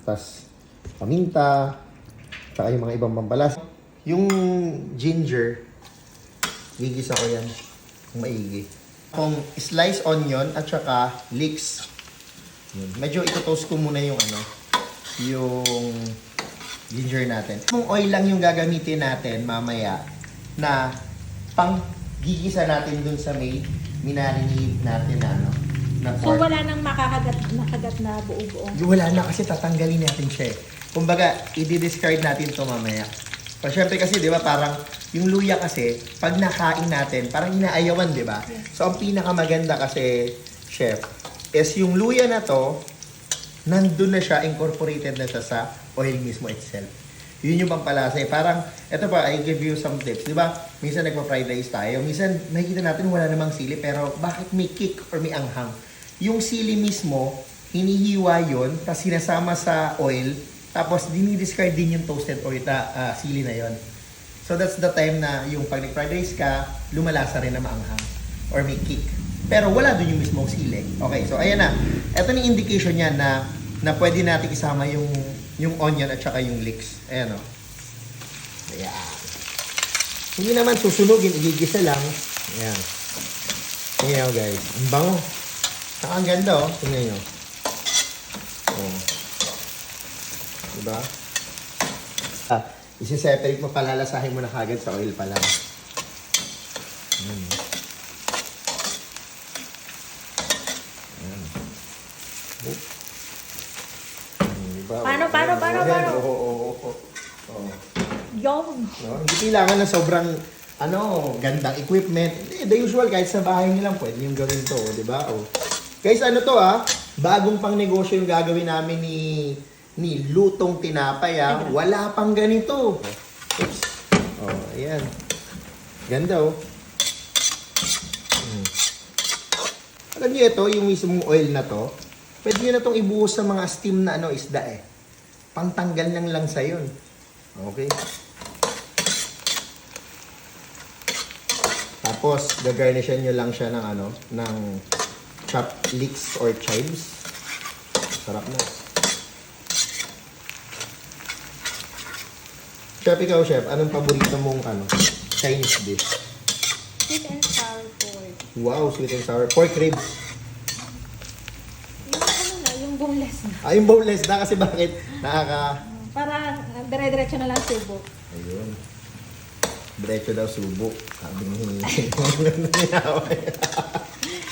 tas paminta, saka yung mga ibang pampalas. Yung ginger, gigisa ko yan kung maigi. Kung slice onion at saka leeks. Medyo ito-toast ko muna yung yung ginger natin. Kung oil lang yung gagamitin natin mamaya na pang gigisa natin dun sa may minarinate natin na na So pork. wala nang makagat na buo-buo. Wala na kasi tatanggalin natin siya eh. Kumbaga, i-discard natin to mamaya. Pero syempre kasi, di ba, parang yung luya kasi, pag nakain natin, parang inaayawan, di ba? Yes. So, ang pinakamaganda kasi, chef, is yung luya na to, nandun na siya, incorporated na siya sa oil mismo itself. Yun yung pampalasa eh. Parang, eto pa, I give you some tips. Di ba, minsan nagpa-fried rice tayo. Minsan, makikita natin wala namang sili, pero bakit may kick or may anghang? Yung sili mismo, hinihiwa yun, tapos sinasama sa oil, tapos dinidiscard din yung toasted oil, sili na yon. So that's the time na yung pag nag-fried rice ka, lumalasa rin na maanghang or may kick. Pero wala dun yung mismong sili. Okay, so ayan na. Ito na yung indication niya na pwede natin isama yung onion at saka yung leeks. Ayan o. Ayan. Hindi naman susunugin, igigisa lang. Ayan. Ayan o guys. Ang bango. Saka ang ganda o. Tingnan nyo. Oh. Diba? Isi-separate mo, palalasahin mo na kagad sa oil pa lang. Diba? Paano? Oo. Yung. No? Hindi kailangan na sobrang gandang equipment. The usual, kahit sa bahay nyo lang, pwede yung gawin to, di ba? Oh. Guys, bagong pang negosyo yung gagawin namin ni Lutong Tinapay, Wala pang ganito. Oops. Oh, ayan. Ganda, oh. Alam niyo ito, yung mismong oil na to, pwede nyo na itong ibuhos sa mga steam na isda eh. Pangtanggal ng langsa yun. Okay. Tapos, gagarnishan nyo lang siya ng chopped leeks or chives. Sarap na. Chef, ikaw, chef, anong paborito mong Chinese dish? Sweet and sour pork. Wow, sweet and sour. Pork ribs. Yung boneless na. Yung boneless na kasi bakit? Para dire-diretso na lang subo. Ayun. Diretso daw subo. Sabi ni